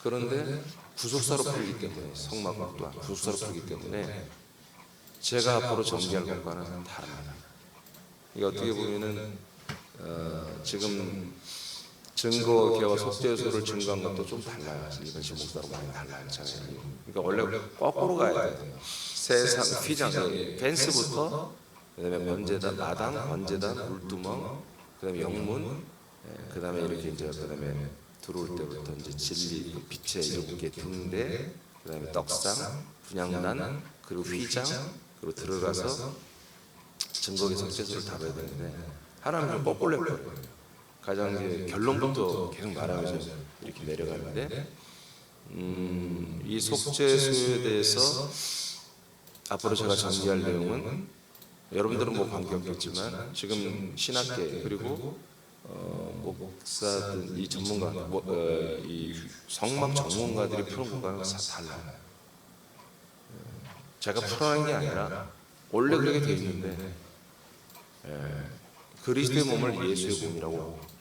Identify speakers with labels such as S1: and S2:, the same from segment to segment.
S1: 그런데 구속사로 풀리기 때문에 성막 또한 구속사로 풀리기 때문에 제가 앞으로 전개할 것과는 다릅니다. 이게 어떻게 보면은 지금 증거 기와 속죄소를 증거한 것도 좀 달라요. 이번 목사로 많이 달라요. 그러니까 원래 거꾸로 가야 돼요. 세상 휘장, 펜스부터 그다음에 번제단, 마당, 번제단, 물두멍, 그다음에 영문, 그다음에 이렇게 이제 그다음에 들어올 때부터 이제 진리, 빛의 일곱개 등대, 그다음에 떡상, 분향단, 그리고 휘장, 그리고 들어가서 증거의 속죄소를 담아야 되는데 하나님은 거꾸로 해버려요. 가장 이제 결론부터 계속 말하면서 이렇게 내려가는데 이 속죄소에 대해서 앞으로 제가 전개할 내용은 여러분들은 뭐 관계없겠지만 지금 신학계 그리고 목사들 이 전문가 이 성막 전문가들이 푸는 것과는 달라요. 제가 풀어낸 게 아니라 원래 그렇게 되어 있는데 그리스도의 몸을 예수의 몸이라고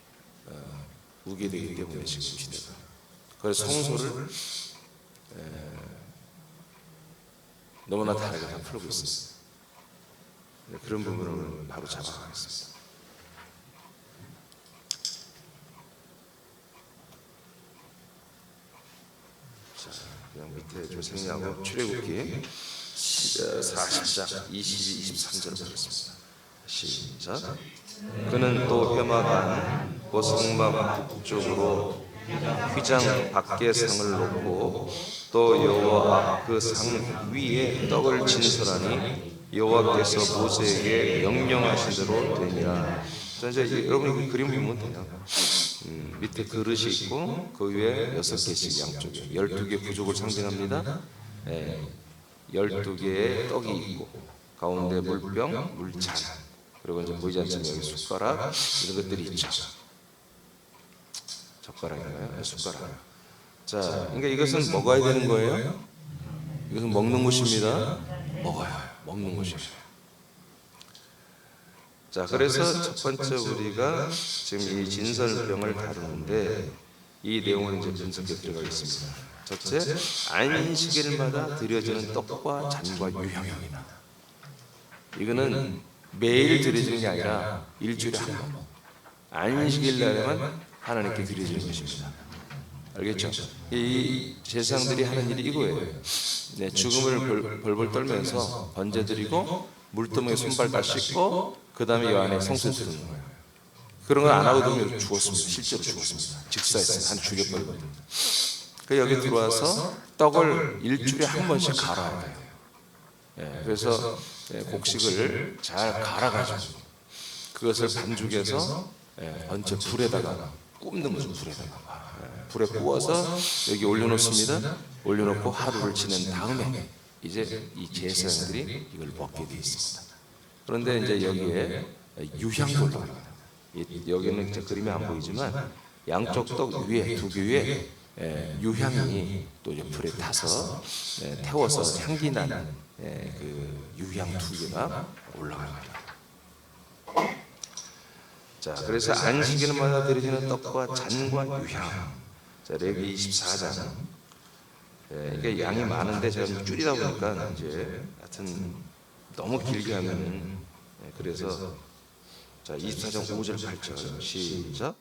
S1: 우게 되기 때문에 지금 시대가. 그래서 성소를 너무나 다르게 다 풀고 있습니다. 그런 부분을 바로 잡아가겠습니다. 자, 그냥 밑에 좀 생략하고 출애굽기 40장 22, 23절을 보겠습니다. 시작. 그는 또 뼈마간 그 성막 북쪽으로 휘장 밖에 상을 놓고 또 여호와 앞 그 상 위에 떡을 진설하니 여호와께서 모세에게 명령하신 대로 되니라. 자, 이제 여러분이 그림 보면 돼요. 밑에 그릇이 있고 그 위에 6개씩 양쪽에 12개 부족을 상징합니다. 12개의 떡이 있고 가운데 물병, 물잔, 그리고 이제 보이지 않지만 여기 숟가락 이런 것들이 있죠. 젓가락인가요? 숟가락. 자, 그러니까 이것은 먹어야 되는 거예요? 이것은 먹는 것입니다. 먹어요. 먹는 것이에요. 자, 그래서 첫 번째 우리가 지금 이 진설병을 다루는데 이 내용을 이제 분석해 들어가겠습니다. 첫째, 안식일마다 드려지는 떡과 잔과 유향입니다. 이거는 매일 드려지는 게 아니라 일주일에 한 번. 안식일 날에만 하나님께 드려지는 것입니다. 알겠죠? 이 제사장들이 하는 일이 이거예요. 네, 죽음을 벌벌 떨면서 번제 드리고 물두멍에 손발 다 씻고 그 다음에 이 안에 성소에 들어오는 거예요. 그런 걸 안 하거든요. 죽었습니다. 실제로 죽었습니다. 직사했어요. 한 죽여버리거든요. 그 여기 들어와서 떡을 일주일에 한 번씩 갈아야 돼요. 그래서 곡식을 잘 갈아가지고 그것을 반죽해서 번째 불에다가 굽는 거죠. 불에 구워서 여기 올려놓습니다. 올려놓고 하루를 지낸 다음에 이제 이 제사장들이 이걸 먹게 되어 있습니다. 그런데 이제 여기에 유향도 올라갑니다. 여기는 이제 그림이 안 보이지만 양쪽 떡 위에 두 개 위에 유향이 또 이제 불에 타서 태워서 향기 나는 그 유향 두 개가 올라갑니다. 자, 그래서 안식일마다 드려지는 떡과 잔과 유향. 자, 레위 24장. 이게 양이 많은데 제가 좀 줄이다 보니까 이제 하여튼 너무 길게 하면은 그래서 자, 24장 5절 8절 시작.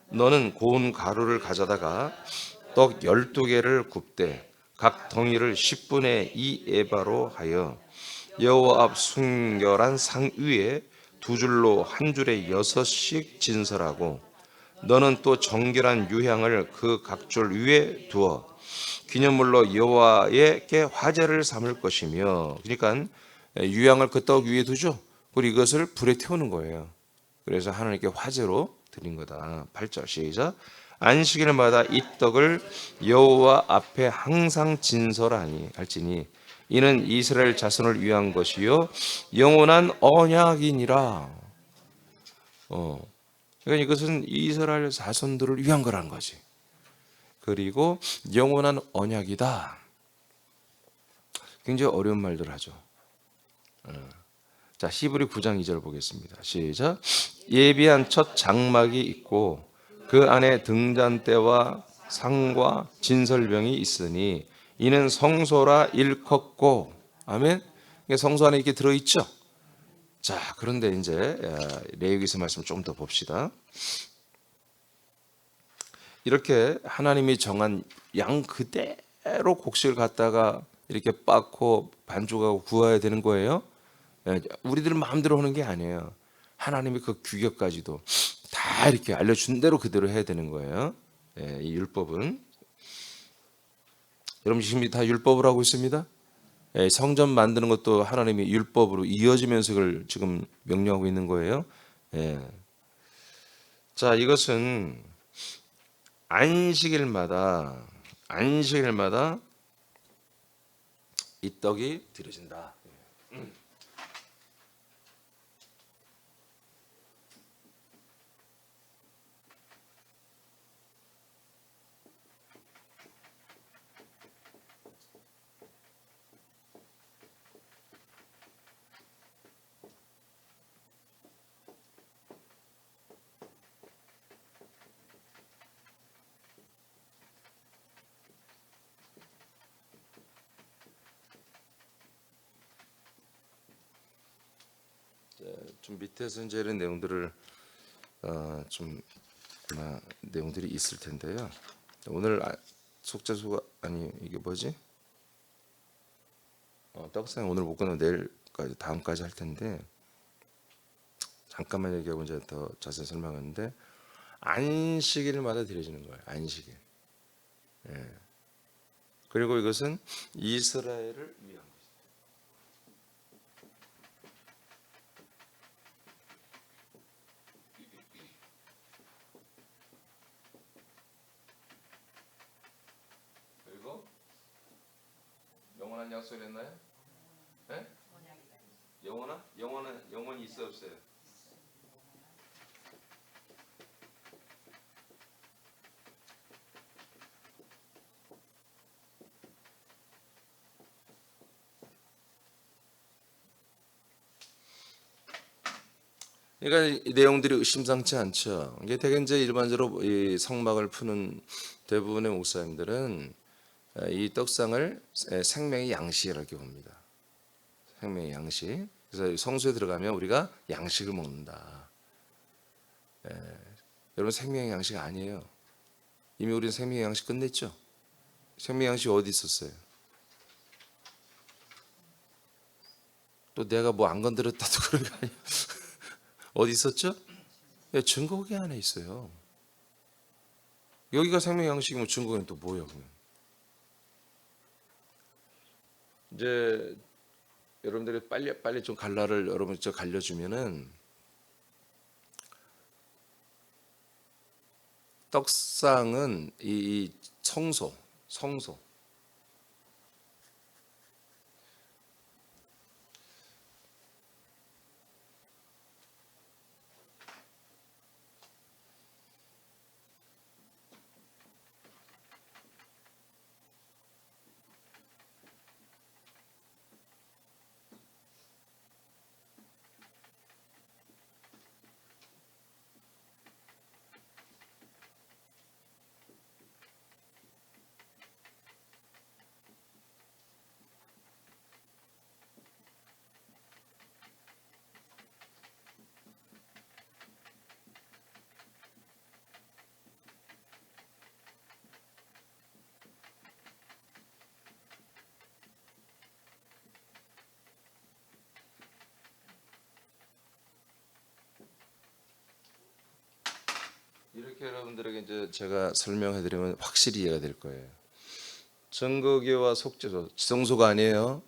S1: 너는 고운 가루를 가져다가 떡 12개를 굽되 각 덩이를 10분의 2 에바로 하여 여호와 앞 순결한 상 위에 두 줄로 한 줄에 6씩 진설하고 너는 또 정결한 유향을 그 각줄 위에 두어 기념물로 여호와에게 화제를 삼을 것이며. 그러니까 유향을 그 떡 위에 두죠. 그리고 이것을 불에 태우는 거예요. 그래서 하나님께 화제로 드린 거다. 8절 시작. 안식일마다 이 떡을 여호와 앞에 항상 진설하니 할지니 이는 이스라엘 자손을 위한 것이요 영원한 언약이니라. 그러니까 이것은 이스라엘 자손들을 위한 거라는 거지. 그리고 영원한 언약이다. 굉장히 어려운 말들 하죠. 자, 히브리 9장 2절 보겠습니다. 시작. 예비한 첫 장막이 있고 그 안에 등잔대와 상과 진설병이 있으니 이는 성소라 일컫고. 아멘. 성소 안에 이렇게 들어있죠. 자, 그런데 이제 레위기서 말씀 좀 더 봅시다. 이렇게 하나님이 정한 양 그대로 곡식을 갖다가 이렇게 빻고 반죽하고 구워야 되는 거예요. 우리들 마음대로 하는 게 아니에요. 하나님이 그 규격까지도 다 이렇게 알려준 대로 그대로 해야 되는 거예요. 이 율법은. 여러분 지금 다 율법을 하고 있습니다. 성전 만드는 것도 하나님이 율법으로 이어지면서 그걸 지금 명령하고 있는 거예요. 자, 이것은 안식일마다 이 떡이 드려진다. 좀 밑에서 이제 이런 내용들을 좀 아마 내용들이 있을 텐데요. 오늘 속죄소가 아니 이게 뭐지? 떡상 오늘 못 끝나고 내일까지 다음까지 할 텐데 잠깐만 얘기하고 이제 더 자세히 설명하는데 안식일마다 드려지는 거예요. 안식일. 그리고 이것은 이스라엘을 위한. 그리고 영원한 약속을 했나요? 네? 영원히 있어 없어요? 그러니까 이 내용들이 심상치 않죠. 이게 되게 이제 일반적으로 이 성막을 푸는 대부분의 목사님들은 이 떡상을 생명의 양식이라고 봅니다. 생명의 양식. 그래서 성소에 들어가면 우리가 양식을 먹는다. 여러분 생명의 양식 아니에요. 이미 우리는 생명의 양식 끝냈죠. 생명의 양식 어디 있었어요? 또 내가 뭐 안 건드렸다도 그런 거 아니에요. 어디 있었죠? 증거기 안에 있어요. 여기가 생명의 양식이면 증거는 또 뭐예요? 그러면? 이제 여러분들이 빨리 좀 갈라를 여러분 저 갈려주면은 떡상은 이 성소. 이렇게 여러분들에게 이제 제가 설명해 드리면 확실히 이해가 될 거예요. 증거교와 속죄소, 지성소가 아니에요.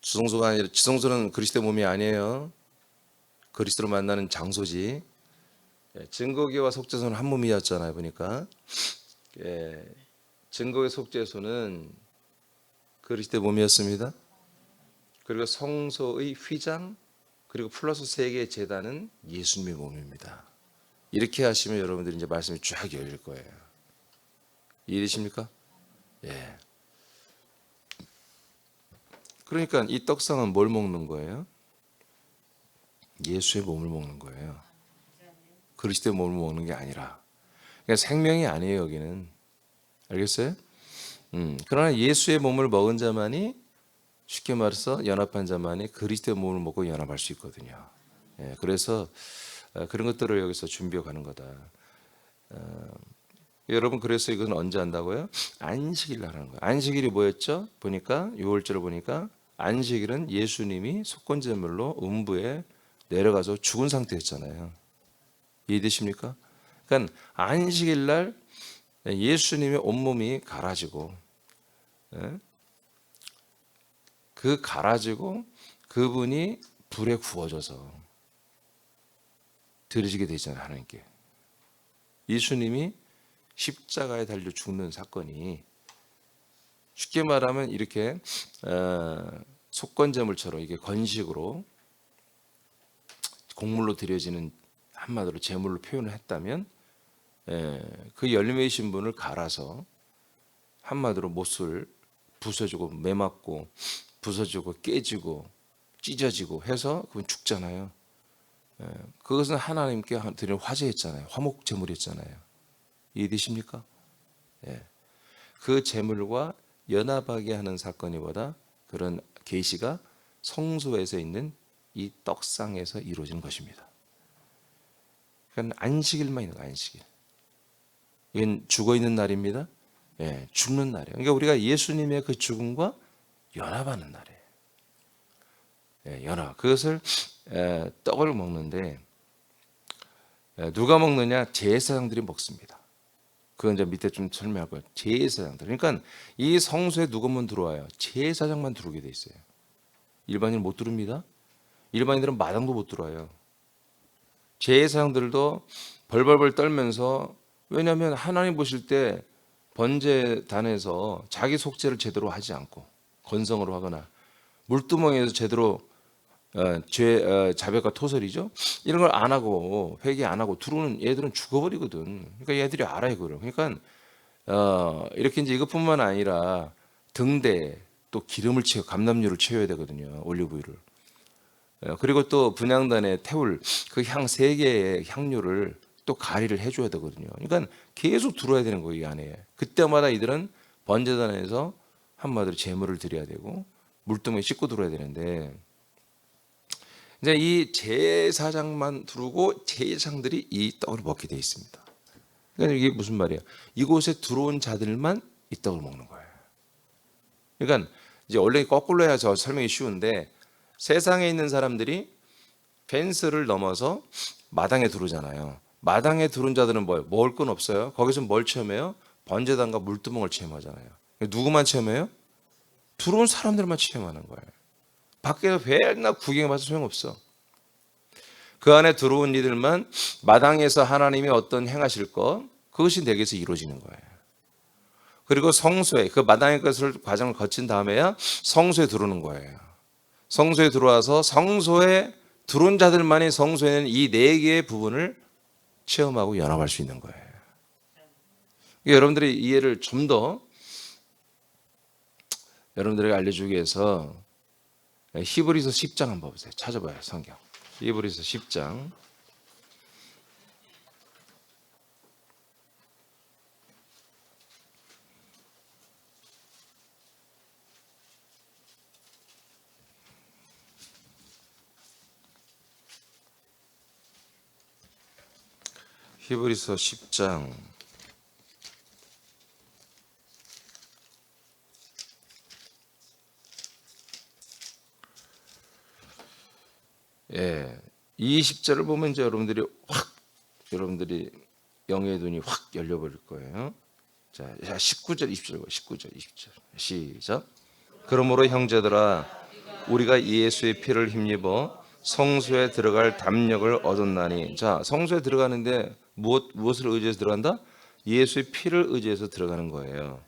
S1: 지성소가 아니라 지성소는 그리스도 몸이 아니에요. 그리스도를 만나는 장소지. 증거교와 속죄소는 한 몸이었잖아요. 보니까 증거의 속죄소는 그리스도 몸이었습니다. 그리고 성소의 휘장 그리고 플러스 세 개의 제단은 예수님의 몸입니다. 이렇게 하시면 여러분들이 이제 말씀이 쫙 열릴 거예요. 이해되십니까? 예. 그러니까 이 떡상은 뭘 먹는 거예요? 예수의 몸을 먹는 거예요. 그리스도의 몸을 먹는 게 아니라. 그러니까 생명이 아니에요, 여기는. 알겠어요? 그러나 예수의 몸을 먹은 자만이, 쉽게 말해서 연합한 자만이 그리스도의 몸을 먹고 연합할 수 있거든요. 예, 그래서 그런 것들을 여기서 준비해 가는 거다. 여러분, 그래서 이건 언제 한다고요? 안식일 날 하는 거예요. 안식일이 뭐였죠? 보니까 6월절을 보니까 안식일은 예수님이 속건제물로 음부에 내려가서 죽은 상태였잖아요. 이해되십니까? 그러니까 안식일 날 예수님의 온몸이 갈아지고, 예? 그 갈아지고 그분이 불에 구워져서 드려지게 되잖아요, 하나님께. 예수님이 십자가에 달려 죽는 사건이 쉽게 말하면 이렇게 속건제물처럼 이게 건식으로 곡물로 드려지는, 한마디로 제물로 표현을 했다면, 그 열매이신 분을 갈아서 한마디로 못을 부서지고 매맞고 부서지고 깨지고 찢어지고 해서 그분 죽잖아요. 그것은 하나님께 드리는 화제였잖아요. 화목 제물이었잖아요. 이해되십니까? 그 제물과 연합하게 하는 사건이보다 그런 계시가 성소에서 있는 이 떡상에서 이루어진 것입니다. 그러니까 안식일만 있는 거예요. 안식일. 이건 죽어 있는 날입니다. 죽는 날이에요. 그러니까 우리가 예수님의 그 죽음과 연합하는 날이에요. 연합. 그것을 떡을 먹는데 누가 먹느냐? 제사장들이 먹습니다. 그건 이제 밑에 좀 설명할 거예요. 제사장들. 그러니까 이 성소에 누구만 들어와요? 제사장만 들어오게 돼 있어요. 일반인은 못 들어옵니다. 일반인들은 마당도 못 들어와요. 제사장들도 벌벌벌 떨면서, 왜냐하면 하나님 보실 때 번제단에서 자기 속죄를 제대로 하지 않고 건성으로 하거나 물두멍에서 제대로 자백과 토설이죠, 이런 걸 안 하고 회개 안 하고 들어오는 얘들은 죽어버리거든. 그러니까 얘들이 알아요, 그걸. 그러니까 이렇게 이제 이것뿐만 아니라 등대 또 기름을 채워, 감람유를 채워야 되거든요, 올리브유를. 그리고 또 분향단에 태울 그 향 3개의 향료를 또 가리를 해줘야 되거든요. 그러니까 계속 들어야 되는 거예요, 이 안에. 그때마다 이들은 번제단에서 한마디로 제물을 드려야 되고 물두멍에 씻고 들어야 되는데, 이제 이 제사장만 두르고 제사장들이 이 떡을 먹게 돼 있습니다. 그러니까 이게 무슨 말이에요? 이곳에 들어온 자들만 이 떡을 먹는 거예요. 그러니까 이제 원래 거꾸로 해야 저 설명이 쉬운데, 세상에 있는 사람들이 펜스를 넘어서 마당에 들어오잖아요. 마당에 들어온 자들은 뭐예요? 먹을 건 없어요. 거기서 뭘 체험해요? 번제단과 물두멍을 체험하잖아요. 누구만 체험해요? 들어온 사람들만 체험하는 거예요. 밖에서 맨날 구경해봐서 소용없어. 그 안에 들어온 이들만 마당에서 하나님이 어떤 행하실 것, 그것이 내게서 이루어지는 거예요. 그리고 성소에, 그 마당의 것을 과정을 거친 다음에야 성소에 들어오는 거예요. 성소에 들어와서 성소에 들어온 자들만이 성소에는 이 4개의 부분을 체험하고 연합할 수 있는 거예요. 여러분들의 이해를 좀 더 여러분들에게 알려주기 위해서 히브리서 10장 한번 보세요. 찾아봐요, 성경. 히브리서 10장. 히브리서 10장. 이 20절을 보면 이제 여러분들이 영의 눈이 확 열려버릴 거예요. 자, 19절, 20절, 19절, 20절. 시작. 그러므로 형제들아, 우리가 예수의 피를 힘입어 성소에 들어갈 담력을 얻었나니. 자, 성소에 들어가는데 무엇을 의지해서 들어간다? 예수의 피를 의지해서 들어가는 거예요.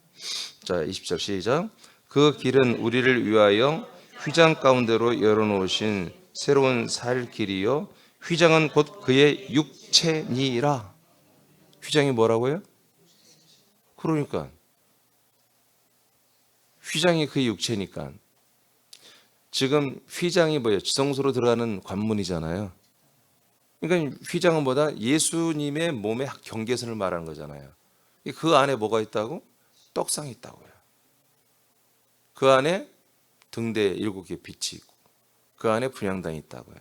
S1: 자, 20절 시작. 그 길은 우리를 위하여 휘장 가운데로 열어놓으신 새로운 살 길이요, 휘장은 곧 그의 육체니라. 휘장이 뭐라고요? 그러니까 휘장이 그의 육체니까. 지금 휘장이 뭐예요? 지성소로 들어가는 관문이잖아요. 그러니까 휘장은 뭐다? 예수님의 몸의 경계선을 말하는 거잖아요. 그 안에 뭐가 있다고? 떡상이 있다고요. 그 안에 등대에 7개 빛이 있고 그 안에 분향단이 있다고요.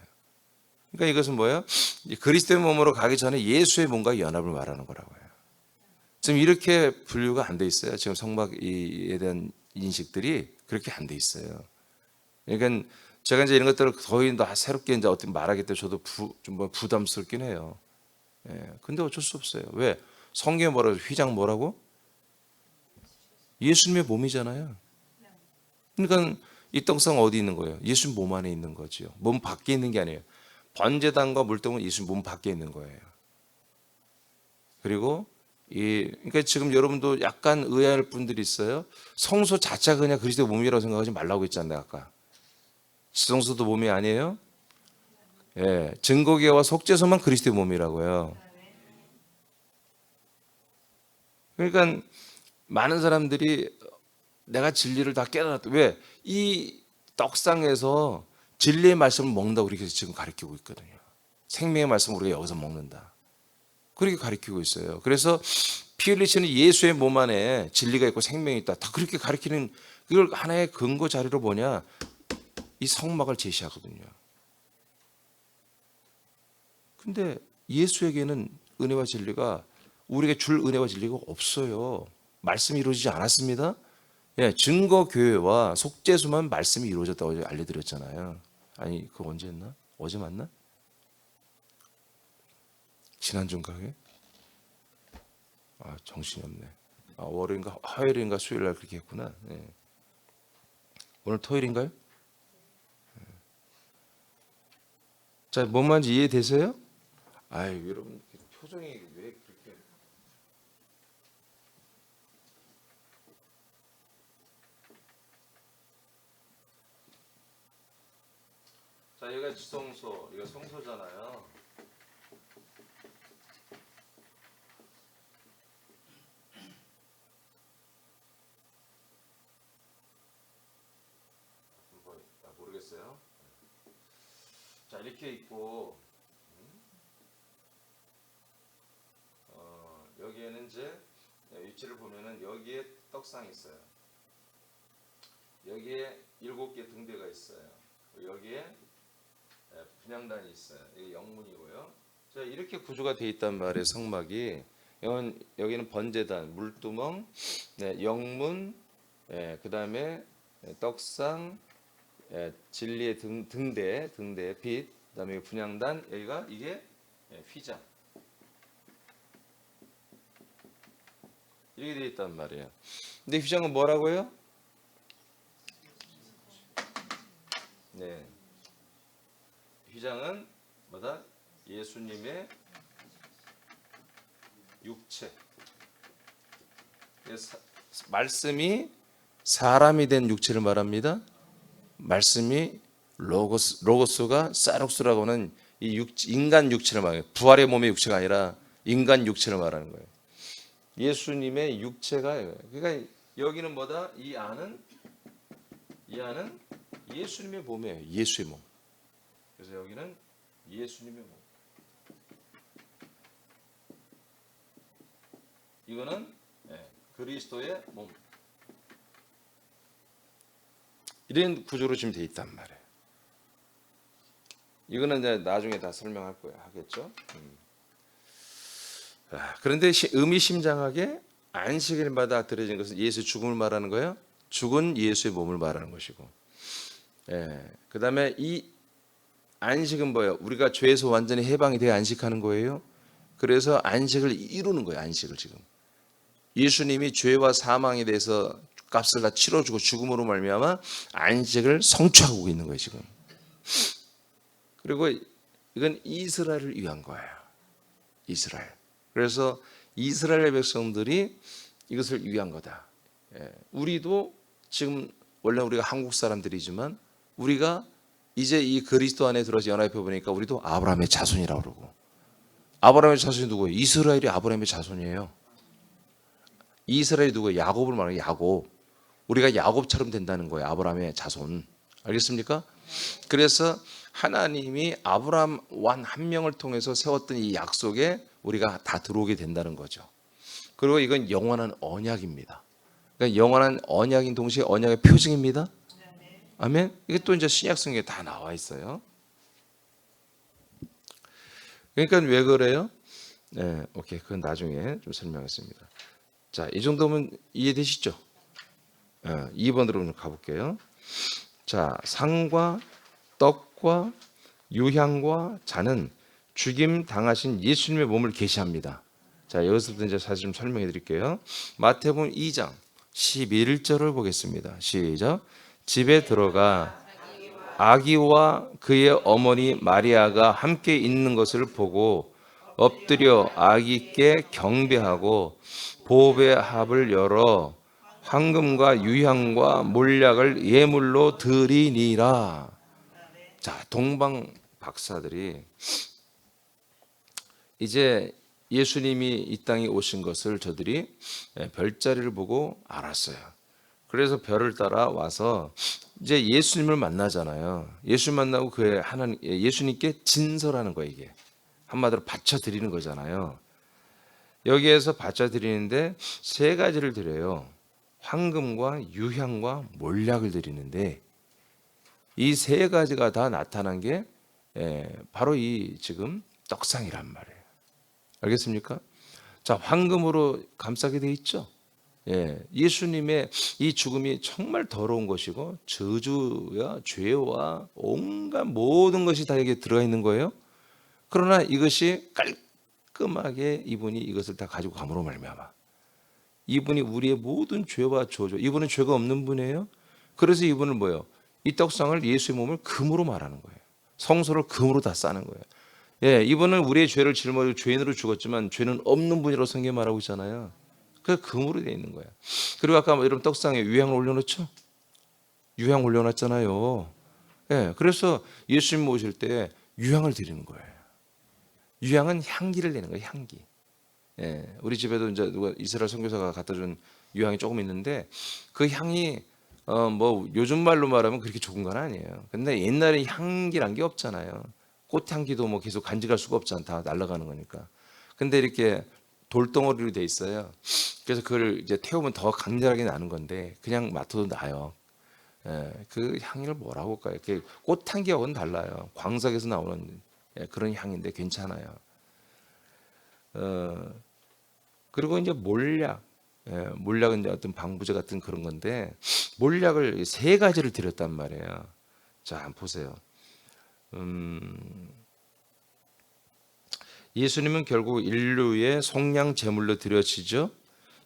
S1: 그러니까 이것은 뭐예요? 그리스도의 몸으로 가기 전에 예수의 몸과 연합을 말하는 거라고요. 지금 이렇게 분류가 안 돼 있어요. 지금 성막에 대한 인식들이 그렇게 안 돼 있어요. 그러니까 제가 이제 이런 것들을 거의 다 새롭게 이제 어떻게 말하기 때문에 저도 좀 부담스럽긴 해요. 예. 근데 어쩔 수 없어요. 왜? 성경에 뭐라고 휘장 뭐라고? 예수님의 몸이잖아요. 그러니까 이 떡상 어디 있는 거예요? 예수님 몸 안에 있는 거죠. 몸 밖에 있는 게 아니에요. 번제단과 물동은 예수님 몸 밖에 있는 거예요. 그리고 그러니까 지금 여러분도 약간 의아할 분들이 있어요. 성소 자체가 그냥 그리스도의 몸이라고 생각하지 말라고 했잖아요, 아까. 성소도 몸이 아니에요? 예, 증거궤와 속죄소만 그리스도의 몸이라고요. 그러니까 많은 사람들이 내가 진리를 다 깨달았다. 왜? 이 떡상에서 진리의 말씀을 먹는다고 그렇게 지금 가르치고 있거든요. 생명의 말씀을 우리가 여기서 먹는다. 그렇게 가르치고 있어요. 그래서 피 흘리시는 예수의 몸 안에 진리가 있고 생명이 있다. 다 그렇게 가르치는 그걸 하나의 근거 자료로 뭐냐? 이 성막을 제시하거든요. 근데 예수에게는 은혜와 진리가 우리에게 줄 은혜와 진리가 없어요. 말씀이 이루어지지 않았습니다. 예, 증거 교회와 속죄수만 말씀이 이루어졌다고 알려드렸잖아요. 아니, 그거 언제 했나? 어제 맞나? 지난주인가 그게? 아, 정신이 없네. 아, 월요일인가 화요일인가 수요일날 그렇게 했구나. 예. 오늘 토요일인가요? 자, 뭔 말인지 이해되세요? 아유, 여러분 표정이 왜 그렇게? 자, 여기가 지성소, 이거 성소잖아요. 모르겠어요. 자, 이렇게 있고, 여기에는 이제 위치를 보면은 여기에 떡상이 있어요. 여기에 7개 등대가 있어요. 여기에 분향단이 있어요. 이게 영문이고요. 자, 이렇게 구조가 되어 있단 말이에요. 성막이. 여기는 번제단, 물두멍, 네, 영문, 그 다음에 떡상, 진리의 등대, 빛, 그 다음에 분향단, 여기가 이게 휘장. 이렇게 되어 있단 말이에요. 근데 휘장은 뭐라고요? 네. 휘장은 뭐다? 예수님의 육체. 말씀이 사람이 된 육체를 말합니다. 말씀이 로고스가 사룩스라고 하는 이 인간 육체를 말해요. 부활의 몸의 육체가 아니라 인간 육체를 말하는 거예요. 예수님의 육체가 그러니까 여기는 뭐다? 이 안은 예수님의 몸이에요. 예수의 몸. 그래서 여기는 예수님의 몸. 이거는 그리스도의 몸. 이런 구조로 지금 돼 있단 말이에요. 이거는 이제 나중에 다 설명할 거예요. 하겠죠? 그런데 의미심장하게 안식일마다 드려진 것은 예수 죽음을 말하는 거예요. 죽은 예수의 몸을 말하는 것이고. 그 다음에 이 안식은 뭐예요? 우리가 죄에서 완전히 해방이 되어 안식하는 거예요. 그래서 안식을 이루는 거예요. 안식을 지금. 예수님이 죄와 사망에 대해서 값을 다 치러주고 죽음으로 말미암아 안식을 성취하고 있는 거예요. 지금. 그리고 이건 이스라엘을 위한 거예요. 이스라엘. 그래서 이스라엘 백성들이 이것을 위한 거다. 우리도 지금 원래 우리가 한국 사람들이지만 우리가 이제 이 그리스도 안에 들어서 연합해 보니까 우리도 아브라함의 자손이라고 그러고, 아브라함의 자손이 누구예요? 이스라엘이 아브라함의 자손이에요. 이스라엘이 누구예요? 야곱을 말해요. 야곱. 우리가 야곱처럼 된다는 거예요. 아브라함의 자손. 알겠습니까? 그래서 하나님이 아브라함 왕 한 명을 통해서 세웠던 이 약속에 우리가 다 들어오게 된다는 거죠. 그리고 이건 영원한 언약입니다. 그러니까 영원한 언약인 동시에 언약의 표징입니다. 아멘. 이게 또 이제 신약 성경에 다 나와 있어요. 그러니까 왜 그래요? 네, 오케이. 그건 나중에 좀 설명하겠습니다. 자, 이 정도면 이해되시죠? 2번으로 가볼게요. 자, 상과 떡과 유향과 잔은 죽임 당하신 예수님의 몸을 계시합니다. 자, 여기서부터 이제 사실 좀 설명해 드릴게요. 마태복음 2장 11절을 보겠습니다. 시작. 집에 들어가 아기와 그의 어머니 마리아가 함께 있는 것을 보고 엎드려 아기께 경배하고 보배 합을 열어 황금과 유향과 몰약을 예물로 드리니라. 자, 동방 박사들이 이제 예수님이 이 땅에 오신 것을 저들이 별자리를 보고 알았어요. 그래서 별을 따라 와서 이제 예수님을 만나잖아요. 예수 만나고 그의 하나님 예수님께 진설하는 거예요. 이게 한마디로 바쳐 드리는 거잖아요. 여기에서 바쳐 드리는데 세 가지를 드려요. 황금과 유향과 몰약을 드리는데 이 세 가지가 다 나타난 게 바로 이 지금 떡상이란 말이에요. 알겠습니까? 자, 황금으로 감싸게 돼 있죠. 예수님의 이 죽음이 정말 더러운 것이고 저주와 죄와 온갖 모든 것이 다 여기에 들어가 있는 거예요. 그러나 이것이 깔끔하게 이분이 이것을 다 가지고 감으로 말미암아 이분이 우리의 모든 죄와 저주, 이분은 죄가 없는 분이에요. 그래서 이분은 뭐예요? 이 떡상을 예수의 몸을 금으로 말하는 거예요. 성소를 금으로 다 싸는 거예요. 이분은 우리의 죄를 짊어지고 죄인으로 죽었지만 죄는 없는 분이라고 성경에 말하고 있잖아요. 그 금으로 되어 있는 거예요. 그리고 아까 여러분 떡상에 유향을 올려놓죠? 유향 올려놨잖아요. 그래서 예수님 모실 때 유향을 드리는 거예요. 유향은 향기를 내는 거예요. 향기. 우리 집에도 이제 누가 이스라엘 선교사가 갖다 준 유향이 조금 있는데 그 향이 뭐 요즘 말로 말하면 그렇게 좋은 건 아니에요. 근데 옛날에 향기란 게 없잖아요. 꽃향기도 뭐 계속 간직할 수가 없잖아. 다 날아가는 거니까. 근데 이렇게 돌덩어리로 돼 있어요. 그래서 그걸 이제 태우면 더 강렬하게 나는 건데 그냥 맡아도 나요. 그 향을 뭐라고 할까요? 꽃향기하고는 달라요. 광석에서 나오는 그런 향인데 괜찮아요. 그리고 이제 몰약, 몰약은 이제 어떤 방부제 같은 그런 건데 몰약을 세 가지를 드렸단 말이에요. 자, 한번 보세요. 예수님은 결국 인류의 속량 제물로 드려지죠.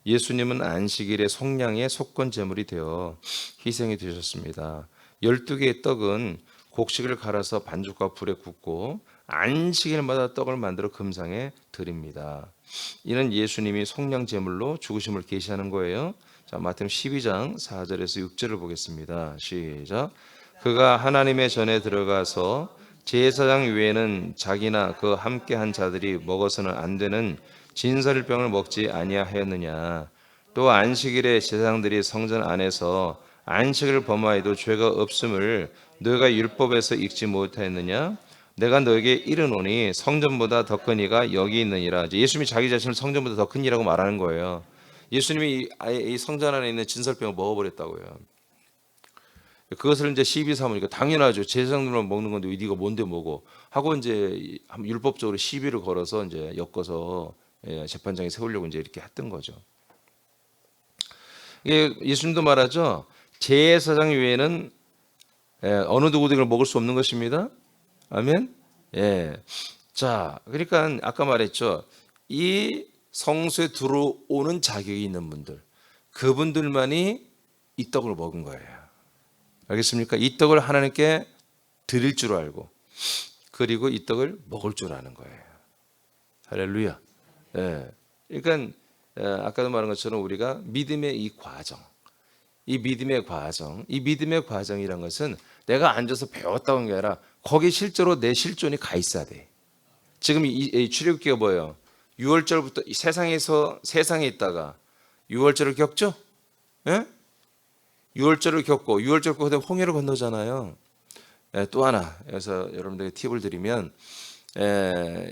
S1: 예수님은 안식일에 속량의 속건 제물이 되어 희생이 되셨습니다. 12개의 떡은 곡식을 갈아서 반죽과 불에 굽고 안식일마다 떡을 만들어 금상에 드립니다. 이는 예수님이 속량 제물로 죽으심을 계시하는 거예요. 자, 마태복음 12장 4절에서 6절을 보겠습니다. 시작. 그가 하나님의 전에 들어가서 제사장 외에는 자기나 그 함께한 자들이 먹어서는 안 되는 진설병을 먹지 아니하였느냐. 또 안식일에 제사장들이 성전 안에서 안식을 범하여도 죄가 없음을 너희가 율법에서 읽지 못하였느냐. 내가 너에게 이르노니 성전보다 더 큰 이가 여기 있느니라. 예수님이 자기 자신을 성전보다 더 큰 이라고 말하는 거예요. 예수님이 이 성전 안에 있는 진설병을 먹어버렸다고요. 그것을 이제 시비 삼으니까 당연하죠. 제사장들만 먹는 건데 네가 뭔데 먹어 하고 이제 율법적으로 시비를 걸어서 이제 엮어서 재판장에 세우려고 이제 이렇게 했던 거죠. 예수님도 말하죠. 제사장 외에는 어느 누구도 이걸 먹을 수 없는 것입니다. 아멘. 자, 그러니까 아까 말했죠. 이 성소에 들어오는 자격이 있는 분들, 그분들만이 이 떡을 먹은 거예요. 알겠습니까? 이 떡을 하나님께 드릴 줄 알고 그리고 이 떡을 먹을 줄 아는 거예요. 할렐루야. 그러니까 아까도 말한 것처럼 우리가 믿음의 이 과정, 이 믿음의 과정이란 것은 내가 앉아서 배웠다는 게 아니라 거기 실제로 내 실존이 가 있어야 돼. 지금 이 출애굽기가 뭐예요? 6월절부터 세상에 있다가 6월절을 겪죠? 6월절을 겪고 6월절 그다음에 홍해를 건너잖아요. 또 하나 여기서 여러분들에게 팁을 드리면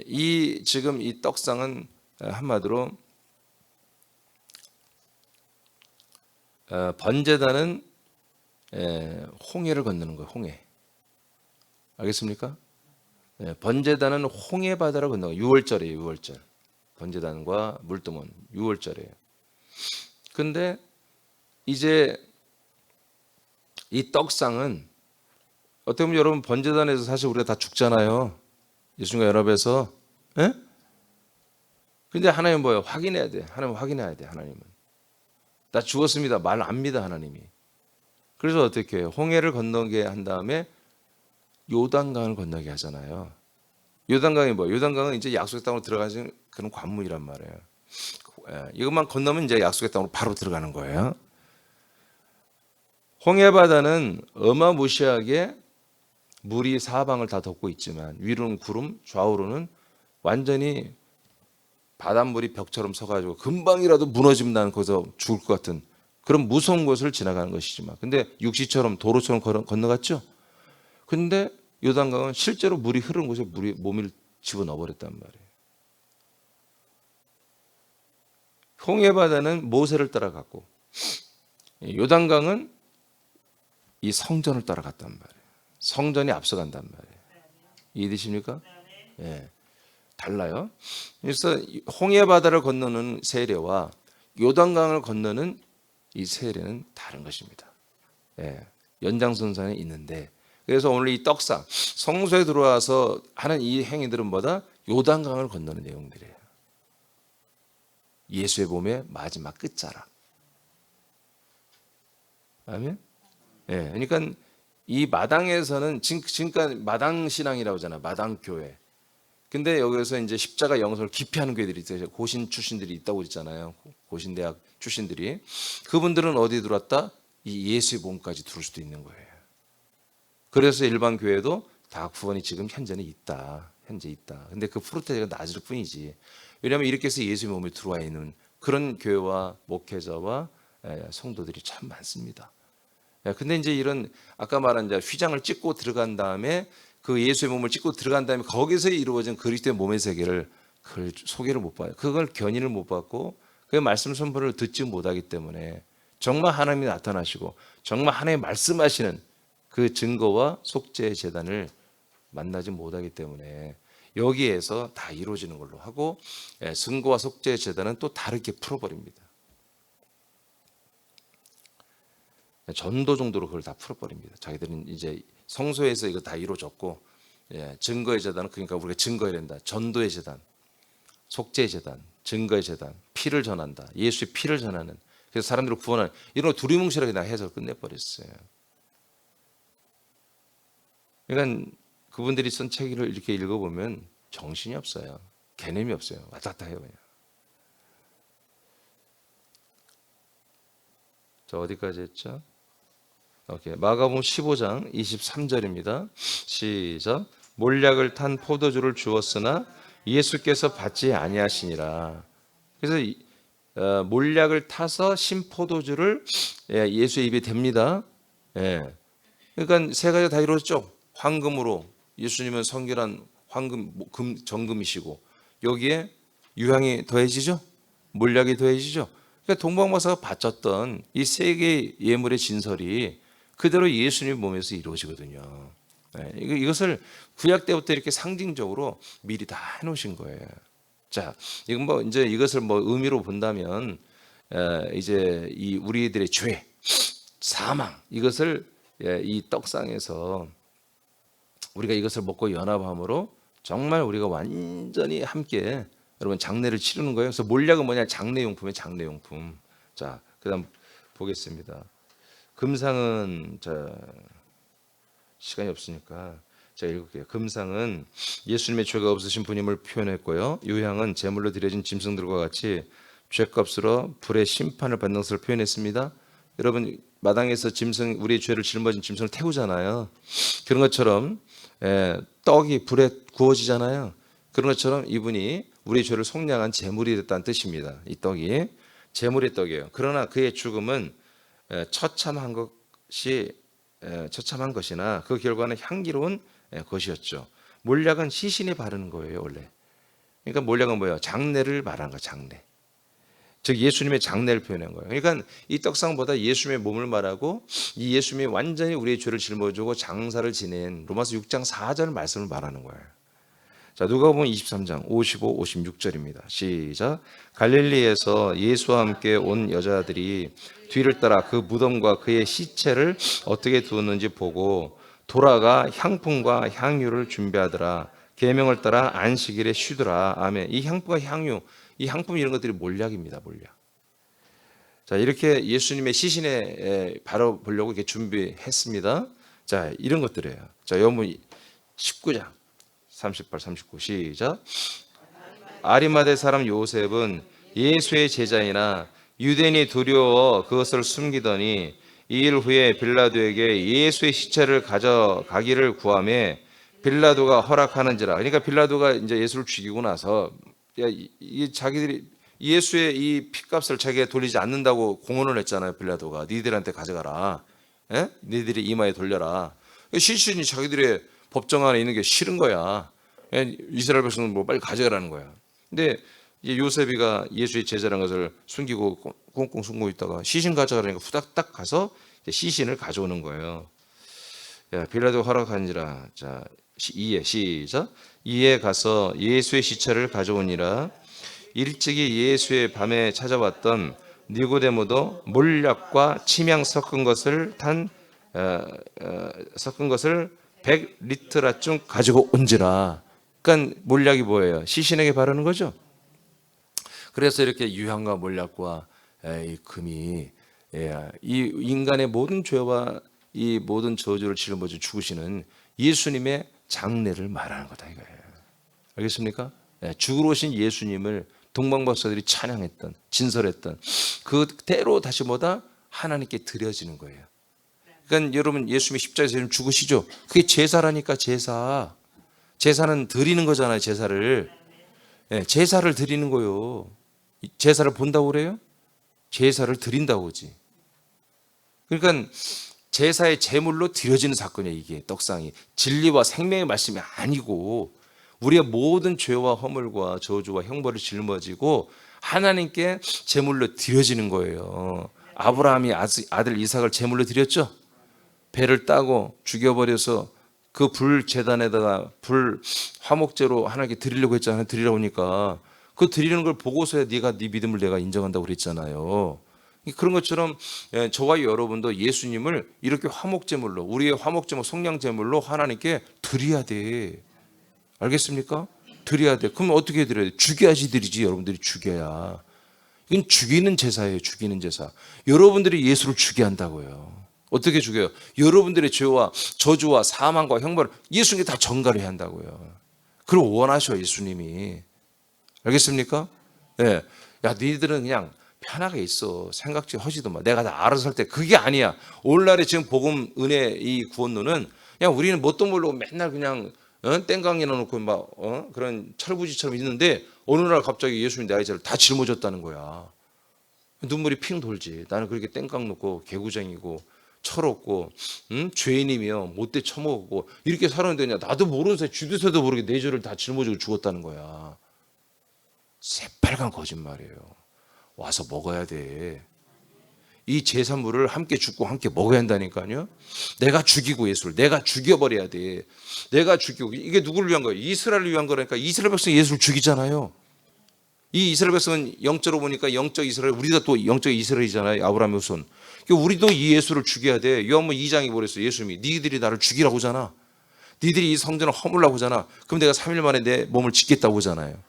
S1: 이 지금 이 떡상은 한마디로 번제단은 홍해를 건너는 거예요. 홍해. 알겠습니까? 번제단은 홍해 바다를 건너고 6월절이에요. 6월절. 번제단과 물두문 6월절이에요. 근데 이제 이 떡상은 어떻게 보면 여러분 번제단에서 사실 우리가 다 죽잖아요. 예수님과 연합해서. 예? 근데 하나님은 뭐예요? 확인해야 돼. 하나님 확인해야 돼. 하나님은. 나 죽었습니다. 말 안 믿어 하나님이. 그래서 어떻게 해요? 홍해를 건너게 한 다음에 요단강을 건너게 하잖아요. 요단강이 뭐예요? 요단강은 이제 약속의 땅으로 들어가는 그런 관문이란 말이에요. 이것만 건너면 이제 약속의 땅으로 바로 들어가는 거예요. 홍해 바다는 어마무시하게 물이 사방을 다 덮고 있지만 위로는 구름, 좌우로는 완전히 바닷물이 벽처럼 서가지고 금방이라도 무너지면 거기서 죽을 것 같은 그런 무서운 곳을 지나가는 것이지만 근데 육지처럼 도로처럼 건너갔죠. 근데 요단강은 실제로 물이 흐르는 곳에 물이 몸을 집어넣어 버렸단 말이에요. 홍해 바다는 모세를 따라갔고 요단강은 이 성전을 따라갔단 말이에요. 성전이 앞서간단 말이에요. 이해되십니까? 예, 달라요. 그래서 홍해 바다를 건너는 세례와 요단강을 건너는 이 세례는 다른 것입니다. 예, 연장선상에 있는데 그래서 오늘 이 떡상 성소에 들어와서 하는 이 행위들은 뭐다? 요단강을 건너는 내용들이에요. 예수의 몸의 마지막 끝자락. 아멘. 예, 그러니까 이 마당에서는 지금까지 마당 신앙이라고 하잖아. 마당 교회. 근데 여기서 이제 십자가 영성을 기피하는 교회들이 있어요. 고신 출신들이 있다고 했잖아요. 고신대학 출신들이. 그분들은 어디 들어왔다? 이 예수의 몸까지 들어올 수도 있는 거예요. 그래서 일반 교회도 다 구원이 지금 현재는 있다. 현재 있다. 근데 그 프로테이가 낮을 뿐이지. 왜냐하면 이렇게 해서 예수의 몸에 들어와 있는 그런 교회와 목회자와 성도들이 참 많습니다. 근데 이제 이런 아까 말한 이제 휘장을 찍고 들어간 다음에 그 예수의 몸을 찍고 들어간 다음에 거기서 이루어진 그리스도의 몸의 세계를 그걸 소개를 못 봐요. 그걸 견인을 못 받고 그 말씀 선포를 듣지 못하기 때문에 정말 하나님이 나타나시고 정말 하나님이 말씀하시는 그 증거와 속죄의 제단을 만나지 못하기 때문에 여기에서 다 이루어지는 걸로 하고 증거와 속죄의 제단은 또 다르게 풀어버립니다. 전도 정도로 그걸 다 풀어버립니다. 자기들은 이제 성소에서 이거 다 이루어졌고 증거의 제단은 그러니까 우리가 증거해야 된다. 전도의 제단, 속죄의 제단, 증거의 제단, 피를 전한다. 예수의 피를 전하는 그래서 사람들을 구원하는 이런 거 두리뭉실하게 다 해서 끝내버렸어요. 그러니까 그분들이 쓴 책을 이렇게 읽어보면 정신이 없어요. 개념이 없어요. 왔다 갔다 해요 그냥. 자 어디까지 했죠? 오케이. 마가복음 15장 23절입니다. 시작. 몰약을 탄 포도주를 주었으나 예수께서 받지 아니하시니라. 그래서 몰약을 타서 신 포도주를 예수의 입에 댑니다. 그러니까 세 가지가 다 이루어졌죠. 황금으로 예수님은 성결한 황금 정금이시고 여기에 유향이 더해지죠. 몰약이 더해지죠. 그러니까 동방박사가 바쳤던 이 세 개의 예물의 진설이 그대로 예수님 몸에서 이루어지거든요. 이것을 구약 때부터 이렇게 상징적으로 미리 다 해놓으신 거예요. 자, 이건 뭐 이제 이것을 뭐 의미로 본다면 이제 이 우리들의 죄, 사망 이것을 이 떡상에서 우리가 이것을 먹고 연합함으로 정말 우리가 완전히 함께 여러분 장례를 치르는 거예요. 그래서 몰약은 뭐냐? 장례용품이에요. 장례용품. 자, 그다음 보겠습니다. 금상은 시간이 없으니까 제가 읽을게요. 금상은 예수님의 죄가 없으신 분임을 표현했고요. 유향은 제물로 드려진 짐승들과 같이 죄값으로 불의 심판을 받는 것을 표현했습니다. 여러분 마당에서 짐승 우리의 죄를 짊어진 짐승을 태우잖아요. 그런 것처럼 떡이 불에 구워지잖아요. 그런 것처럼 이분이 우리의 죄를 속량한 제물이 됐다는 뜻입니다. 이 떡이 제물의 떡이에요. 그러나 그의 죽음은 처참한 것이 처참한 것이나 그 결과는 향기로운 것이었죠. 몰약은 시신에 바르는 거예요, 원래. 그러니까 몰약은 뭐예요? 장례를 말하는 거예요, 장례. 즉 예수님의 장례를 표현한 거예요. 그러니까 이 떡상보다 예수님의 몸을 말하고 이 예수님이 완전히 우리의 죄를 짊어지고 장사를 지낸 로마서 6장 4절 말씀을 말하는 거예요. 자, 누가복음 23장 55, 56절입니다. 시작. 갈릴리에서 예수와 함께 온 여자들이 뒤를 따라 그 무덤과 그의 시체를 어떻게 두었는지 보고 돌아가 향품과 향유를 준비하더라. 계명을 따라 안식일에 쉬더라. 아멘. 이 향품과 향유, 이 향품 이런 것들이 몰약입니다. 몰약. 자, 이렇게 예수님의 시신에 바로 보려고 이렇게 준비했습니다. 자, 이런 것들이에요. 자, 여러분 19장 38, 39 시작. 아리마대 사람 요셉은 예수의 제자이나 유대인이 두려워 그것을 숨기더니 2일 후에 빌라도에게 예수의 시체를 가져가기를 구하매 빌라도가 허락하는지라. 그러니까 빌라도가 이제 예수를 죽이고 나서 이 자기들이 예수의 이 핏값을 자기가 돌리지 않는다고 공언을 했잖아요. 빌라도가 니들한테 가져가라. 예? 니들이 이마에 돌려라. 시신이 자기들의 법정 안에 있는 게 싫은 거야. 이스라엘 백성은 뭐 빨리 가져가라는 거야. 근데 요셉이가 예수의 제자라는 것을 숨기고 꽁꽁 숨고 있다가 시신 가져가라니까 후닥닥 가서 시신을 가져오는 거예요. 야, 빌라도 허락하니라. 자, 2에 시작. 2에 가서 예수의 시체를 가져오니라. 일찍이 예수의 밤에 찾아왔던 니고데모도 몰약과 침향 섞은 것을 100리트라쯤 가지고 온지라. 그러니까 몰약이 뭐예요? 시신에게 바르는 거죠. 그래서 이렇게 유향과 몰약과 이 금이 이 인간의 모든 죄와 이 모든 저주를 짊어져 죽으시는 예수님의 장례를 말하는 거다 이거예요. 알겠습니까? 죽으러 오신 예수님을 동방박사들이 찬양했던, 진설했던 그대로 다시 뭐다? 하나님께 드려지는 거예요. 그러니까 여러분 예수님이 십자가에서 죽으시죠? 그게 제사라니까. 제사는 드리는 거잖아요. 제사를 드리는 거요. 제사를 본다고 그래요? 제사를 드린다고 그러지. 그러니까 제사의 제물로 드려지는 사건이에요. 이게 떡상이 진리와 생명의 말씀이 아니고 우리의 모든 죄와 허물과 저주와 형벌을 짊어지고 하나님께 제물로 드려지는 거예요. 아브라함이 아들 이삭을 제물로 드렸죠. 배를 따고 죽여버려서 그 불 제단에다가 불 화목제로 하나님께 드리려고 했잖아요. 드리라고 하니까 그 드리는 걸 보고서야 네가 네 믿음을 내가 인정한다고 그랬잖아요. 그런 것처럼 저와 여러분도 예수님을 이렇게 화목제물로, 우리의 화목제물 속량제물로 하나님께 드려야 돼. 알겠습니까? 드려야 돼. 그럼 어떻게 드려야 돼? 죽여야지 드리지. 여러분들이 죽여야. 이건 죽이는 제사예요. 죽이는 제사. 여러분들이 예수를 죽게 한다고요. 어떻게 죽여요? 여러분들의 죄와 저주와 사망과 형벌을 예수님께 다 전가를 해야 한다고요. 그걸 원하셔 예수님이. 알겠습니까? 예. 야, 너희들은 그냥 편하게 있어. 생각지 하지도 마. 내가 다 알아서 할 때. 그게 아니야. 오늘날에 지금 복음 은혜 이 구원론은 그냥 우리는 뭣도 모르고 맨날 그냥 땡강이나 놓고 막 그런 철부지처럼 있는데 어느 날 갑자기 예수님 내 죄를 다 짊어졌다는 거야. 눈물이 핑 돌지. 나는 그렇게 땡강 놓고 개구쟁이고 철없고 죄인이며 못돼 처먹고 이렇게 살았는데 나도 모르는 사이 주도서도 모르게 내 죄를 다 짊어지고 죽었다는 거야. 새빨간 거짓말이에요. 와서 먹어야 돼. 이 제사물을 함께 죽고 함께 먹어야 한다니까요. 내가 죽이고 예수를 내가 죽여버려야 돼. 내가 죽이고 이게 누구를 위한 거예요? 이스라엘을 위한 거라니까. 이스라엘 백성이 예수를 죽이잖아요. 이 이스라엘 백성은 영적으로 보니까 영적 이스라엘, 우리가 또 영적 이스라엘이잖아요. 아브라함의 후손. 우리도 이 예수를 죽여야 돼. 요한복음 2장이 뭐랬어요? 예수님이 니들이 나를 죽이라고 하잖아. 니들이 이 성전을 허물라고 하잖아. 그럼 내가 3일 만에 내 몸을 짓겠다고 하잖아요.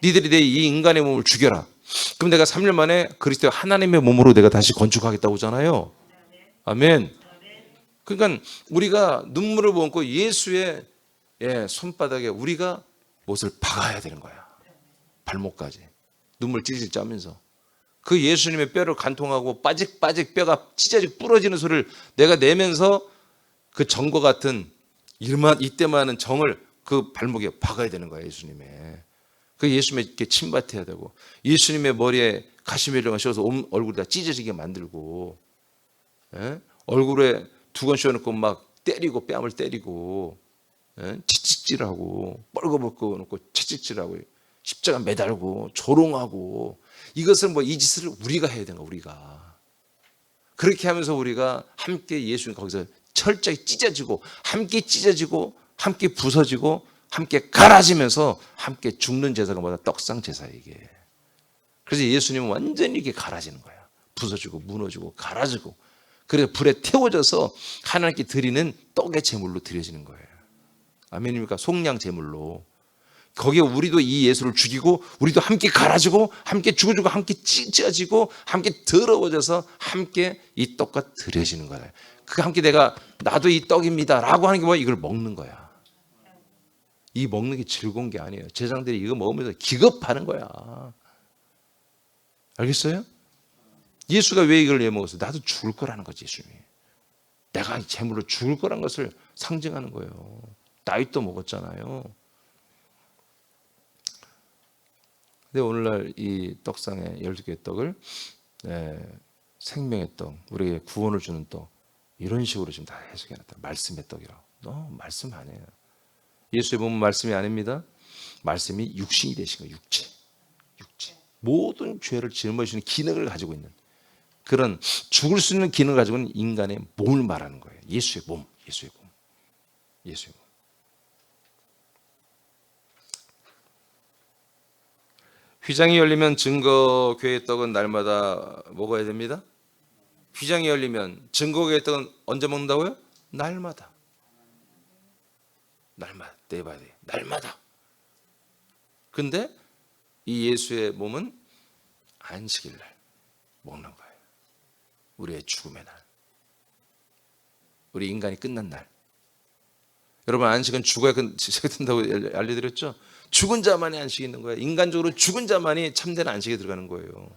S1: 니들이 내 이 인간의 몸을 죽여라. 그럼 내가 3일 만에 그리스도 하나님의 몸으로 내가 다시 건축하겠다고 하잖아요. 아멘. 그러니까 우리가 눈물을 머금고 예수의 손바닥에 우리가 못을 박아야 되는 거야. 발목까지. 눈물 찔찔 짜면서. 그 예수님의 뼈를 간통하고 빠직 뼈가 찢어지고 부러지는 소리를 내가 내면서 그 정과 같은 이때만은 정을 그 발목에 박아야 되는 거야. 예수님의. 그 예수님의 이렇게 침뱉어야 되고 예수님의 머리에 가시멜로가 씌워서 얼굴이 다 찢어지게 만들고 얼굴에 두건 씌워놓고 막 때리고 뺨을 때리고 채찍질하고 뻘거벗고 놓고 채찍질하고 십자가 매달고 조롱하고 이것을 뭐 이 짓을 우리가 해야 되는 거야. 우리가 그렇게 하면서 우리가 함께 예수님 거기서 철저히 찢어지고 함께 찢어지고 함께 부서지고 함께 갈아지면서 함께 죽는 제사가 뭐다? 떡상 제사 이게. 그래서 예수님은 완전히 이게 갈아지는 거야. 부서지고 무너지고 갈아지고 그래서 불에 태워져서 하나님께 드리는 떡의 제물로 드려지는 거예요. 아멘입니까? 속량 제물로. 거기에 우리도 이 예수를 죽이고 우리도 함께 갈아지고 함께 죽어지고 함께 찢어지고 함께 더러워져서 함께 이 떡과 드려지는 거예요. 그 함께 내가 나도 이 떡입니다 라고 하는 게 뭐야? 이걸 먹는 거야. 이 먹는 게 즐거운 게 아니에요. 제사장들이 이거 먹으면서 기겁하는 거야. 알겠어요? 예수가 왜 이걸 왜 먹었어요? 나도 죽을 거라는 거지. 예수님이 내가 이 제물로 죽을 거라는 것을 상징하는 거예요. 나이도 먹었잖아요. 근데 오늘날 이 떡상의 12개의 떡을 생명의 떡, 우리에게 구원을 주는 떡 이런 식으로 지금 다 해석해놨다. 말씀의 떡이라고. 말씀 아니에요. 예수의 몸은 말씀이 아닙니다. 말씀이 육신이 되신 거예요. 육체. 모든 죄를 짊어지는 기능을 가지고 있는 그런 죽을 수 있는 기능을 가지고 있는 인간의 몸을 말하는 거예요. 예수의 몸. 휘장이 열리면 증거교회의 떡은 날마다 먹어야 됩니다. 휘장이 열리면 증거교회의 떡은 언제 먹는다고요? 날마다. 데이바이 날마다. 근데 이 예수의 몸은 안식일 날 먹는 거예요. 우리의 죽음의 날. 우리 인간이 끝난 날. 여러분 안식은 죽어야 된다고 알려드렸죠? 죽은 자만이 안식이 있는 거예요. 인간적으로 죽은 자만이 참된 안식에 들어가는 거예요.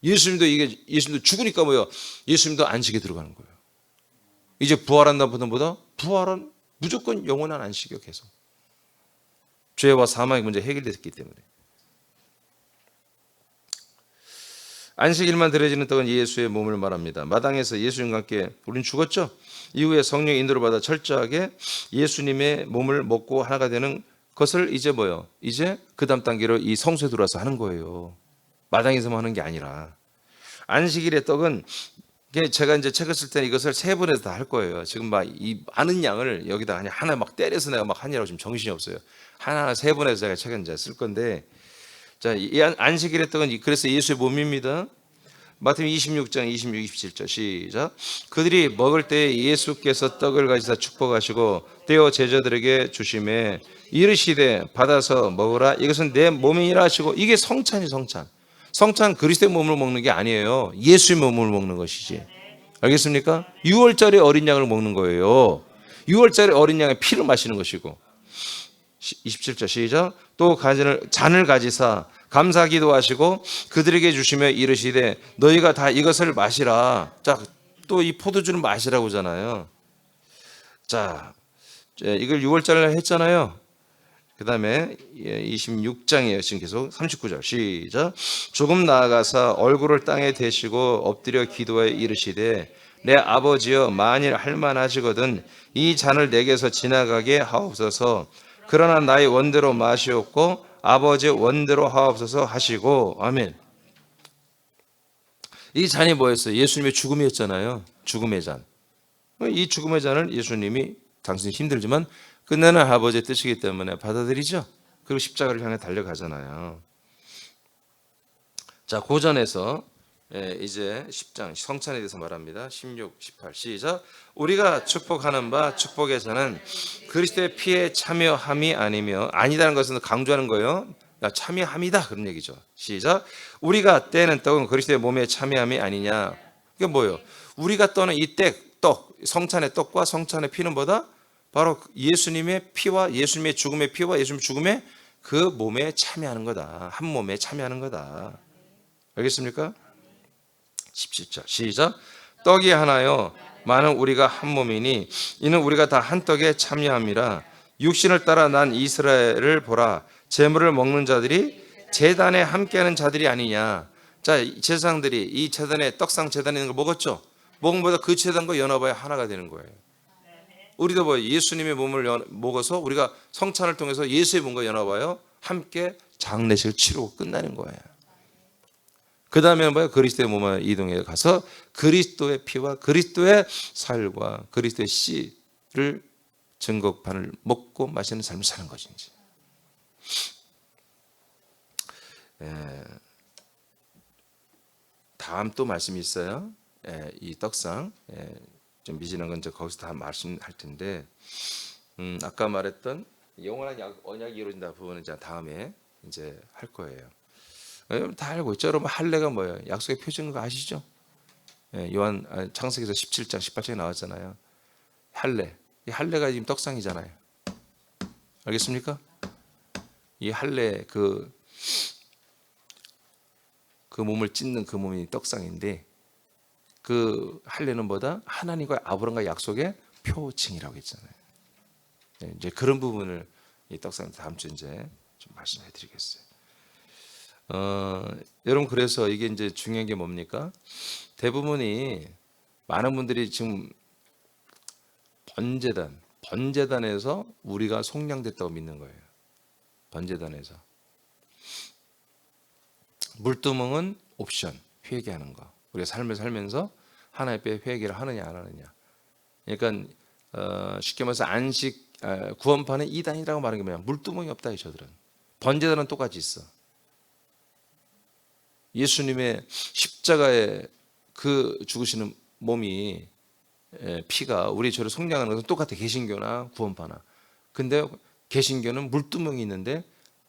S1: 예수님도 죽으니까 뭐예요? 예수님도 안식에 들어가는 거예요. 이제 부활한다 보다 부활은 무조건 영원한 안식이요. 계속. 죄와 사망의 문제 해결됐기 때문에. 안식일만 드려지는 떡은 예수의 몸을 말합니다. 마당에서 예수님과 함께 우리는 죽었죠. 이후에 성령의 인도를 받아 철저하게 예수님의 몸을 먹고 하나가 되는 것을 이제 뭐예요? 이제 그 다음 단계로 이 성소에 들어와서 하는 거예요. 마당에서만 하는 게 아니라. 안식일의 떡은 제가 이제 책을 쓸 때는 이것을 세 번에서 다 할 거예요. 지금 막 이 많은 양을 여기다 그냥 하나 막 때려서 내가 막 하느라고 지금 정신이 없어요. 하나 세 번에서 제가 책을 이제 쓸 건데, 자, 이 안식일의 떡은 그래서 예수의 몸입니다. 마태복음 26장 26, 27절 시작. 그들이 먹을 때 예수께서 떡을 가지사 축복하시고 떼어 제자들에게 주시매 이르시되 받아서 먹으라 이것은 내 몸이니라 하시고. 이게 성찬이 성찬 그리스도의 몸을 먹는 게 아니에요. 예수의 몸을 먹는 것이지. 알겠습니까? 6월짜리 어린 양을 먹는 거예요. 6월짜리 어린 양의 피를 마시는 것이고. 27절 시작. 또 잔을 가지사 감사 기도하시고 그들에게 주시며 이르시되 너희가 다 이것을 마시라. 자, 또 이 포도주를 마시라고 하잖아요. 자, 이걸 6월절에 했잖아요. 그 다음에 26장이에요. 지금 계속 39절 시작. 조금 나아가서 얼굴을 땅에 대시고 엎드려 기도하여 이르시되 내 아버지여 만일 할만하시거든 이 잔을 내게서 지나가게 하옵소서. 그러나 나의 원대로 마시옵고 아버지의 원대로 하옵소서 하시고. 아멘. 이 잔이 뭐였어요? 예수님의 죽음이었잖아요. 죽음의 잔. 이 죽음의 잔을 예수님이 당신이 힘들지만 끝내는 아버지의 뜻이기 때문에 받아들이죠. 그리고 십자가를 향해 달려가잖아요. 자, 고전에서 이제 10장 성찬에 대해서 말합니다. 16, 18 시작. 우리가 축복하는 바 축복의 잔은 그리스도의 피에 참여함이 아니다는 것은 강조하는 거예요. 참여함이다 그런 얘기죠. 시작. 우리가 떼는 떡은 그리스도의 몸에 참여함이 아니냐. 이게 뭐예요? 우리가 떠는 이 떡, 성찬의 떡과 성찬의 피는 뭐다? 바로 예수님의 피와 예수님의 죽음의 피와 예수님의 죽음의 그 몸에 참여하는 거다. 한 몸에 참여하는 거다. 알겠습니까? 17절 시작. 떡이 하나요 많은 우리가 한 몸이니 이는 우리가 다 한 떡에 참여함이라. 육신을 따라 난 이스라엘을 보라. 제물을 먹는 자들이 제단에 함께하는 자들이 아니냐. 자, 제사장들이 이 제단에 떡상 제단에 있는 걸 먹었죠. 먹음보다 그 재단과 연합하여 하나가 되는 거예요. 우리도 뭐 예수님의 몸을 먹어서 우리가 성찬을 통해서 예수의 몸과 연합하여 함께 장례식을 치르고 끝나는 거예요. 그 다음에 뭐예요? 그리스도의 몸에 이동해 가서 그리스도의 피와 그리스도의 살과 그리스도의 씨를 증거판을 먹고 마시는 삶을 사는 것인지. 다음 또 말씀이 있어요. 이 떡상 좀 미진한 건 이제 거기서 다 말씀할 텐데, 아까 말했던 영원한 언약이 이루어진다 부분은 이제 다음에 이제 할 거예요. 다 알고 있죠. 여러분 할례가 뭐예요? 약속의 표준인 거 아시죠? 요한 창세기에서 17장 18장에 나왔잖아요. 할례. 이 할례가 지금 떡상이잖아요. 알겠습니까? 이 할례 그 몸을 찢는 그 몸이 떡상인데, 그 할례는 뭐다? 하나님과 아브라함과 약속의 표징이라고 했잖아요. 이제 그런 부분을 이 떡상 다음 주 이제 좀 말씀해 드리겠어요. 여러분 그래서 이게 이제 중요한 게 뭡니까? 대부분이 많은 분들이 지금 번제단에서 우리가 속량됐다고 믿는 거예요. 번제단에서. 물두멍은 옵션, 회개하는 거. 우리가 삶을 살면서 하나님 앞에 회개를 하느냐 안 하느냐. 그러니까 쉽게 말해서 안식 구원판은 이단이라고 말하는 게 뭐냐? 물두멍이 없다 이 저들은. 번제단은 똑같이 있어. 예수님의 십자가에 그 죽으시는 몸이 피가 우리 죄를 속량하는 것은 똑같아. 개신교나 구원파나. 근데 개신교는 물두멍이 있는데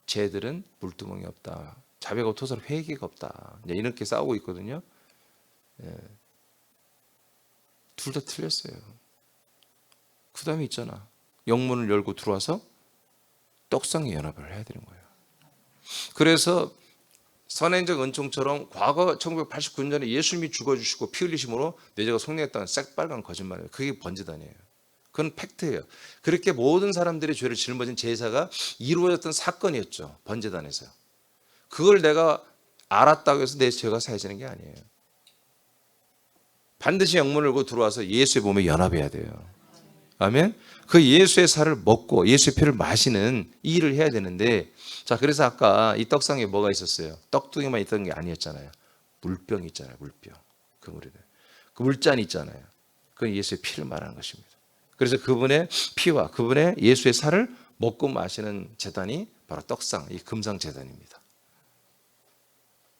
S1: 쟤들은 물두멍이 없다. 자백하고 토사로 회개가 없다. 이렇게 싸우고 있거든요. 둘 다 틀렸어요. 그 다음에 있잖아. 영문을 열고 들어와서 떡상의 연합을 해야 되는 거예요. 그래서 선행적 은총처럼 과거 1989년에 예수님이 죽어주시고 피 흘리심으로 내 죄가 속량했다는 새빨간 거짓말이에요. 그게 번제단이에요. 그건 팩트예요. 그렇게 모든 사람들의 죄를 짊어진 제사가 이루어졌던 사건이었죠. 번제단에서. 그걸 내가 알았다고 해서 내 죄가 사해지는 게 아니에요. 반드시 영문을 열고 들어와서 예수의 몸에 연합해야 돼요. 아멘. 그 예수의 살을 먹고 예수의 피를 마시는 이 일을 해야 되는데, 자 그래서 아까 이 떡상에 뭐가 있었어요? 떡두개만 있던 게 아니었잖아요. 물병이 있잖아요. 물병. 그물에 그 물잔이 있잖아요. 그건 예수의 피를 말하는 것입니다. 그래서 그분의 피와 그분의 예수의 살을 먹고 마시는 제단이 바로 떡상, 이 금상 제단입니다.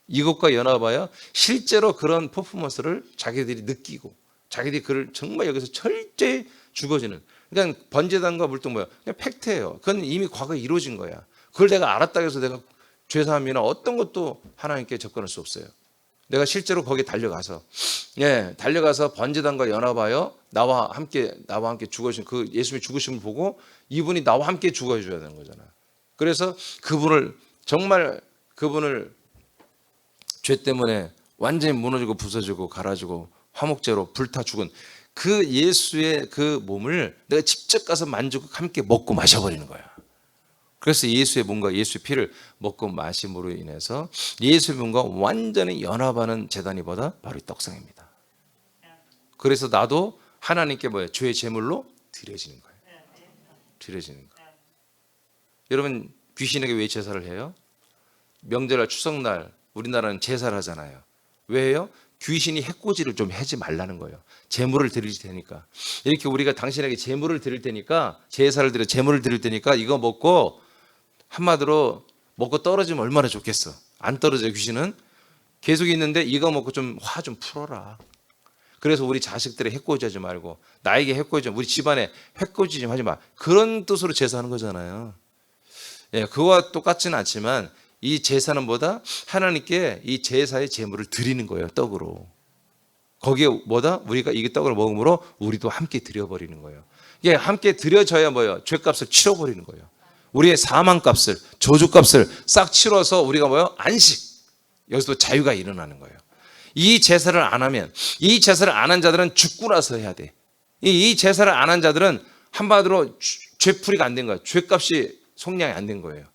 S1: 이것과 연합하여 실제로 그런 퍼포먼스를 자기들이 느끼고 자기들이 그를 정말 여기서 철저히 죽어지는, 그러니까 번제단과 물동 뭐야? 그냥 팩트예요. 그건 이미 과거에 이루어진 거야. 그걸 내가 알았다고 해서 내가 죄사함이나 어떤 것도 하나님께 접근할 수 없어요. 내가 실제로 거기에 달려가서 번제단과 연합하여 나와 함께 죽으신 그 예수님의 죽으심을 보고 이분이 나와 함께 죽어줘야 되는 거잖아. 그래서 그분을 죄 때문에 완전히 무너지고 부서지고 갈아지고 화목제로 불타 죽은 그 예수의 그 몸을 내가 직접 가서 만지고 함께 먹고 마셔버리는 거야. 그래서 예수의 몸과 예수의 피를 먹고 마심으로 인해서 예수의 몸과 완전히 연합하는 제단이 뭐다? 바로 이 떡상입니다. 그래서 나도 하나님께 뭐예요? 죄의 제물로 드려지는 거예요. 드려지는 거예요. 여러분 귀신에게 왜 제사를 해요? 명절날 추석날 우리나라는 제사를 하잖아요. 왜요? 귀신이 해코지를 좀 하지 말라는 거예요. 제물을 드릴 테니까. 이렇게 우리가 당신에게 제물을 드릴 테니까, 제사를 드려 제물을 드릴 테니까 이거 먹고, 한마디로 먹고 떨어지면 얼마나 좋겠어. 안 떨어져요. 귀신은 계속 있는데 이거 먹고 좀 화 좀 풀어라. 그래서 우리 자식들의 해코지 하지 말고, 나에게 해코지, 우리 집안에 해코지 좀 하지 마. 그런 뜻으로 제사하는 거잖아요. 그와 똑같지는 않지만 이 제사는 뭐다? 하나님께 이 제사의 제물을 드리는 거예요. 떡으로. 거기에 뭐다? 우리가 이 떡을 먹음으로 우리도 함께 드려버리는 거예요. 이게 함께 드려져야 뭐예요? 죄값을 치러버리는 거예요. 우리의 사망값을, 저주값을 싹 치러서 우리가 뭐예요? 안식. 여기서도 자유가 일어나는 거예요. 이 제사를 안 하면, 이 제사를 안 한 자들은 죽고 나서 해야 돼. 이 제사를 안 한 자들은 한마디로 죄풀이가 안 된 거예요. 죄값이 속량이 안 된 거예요.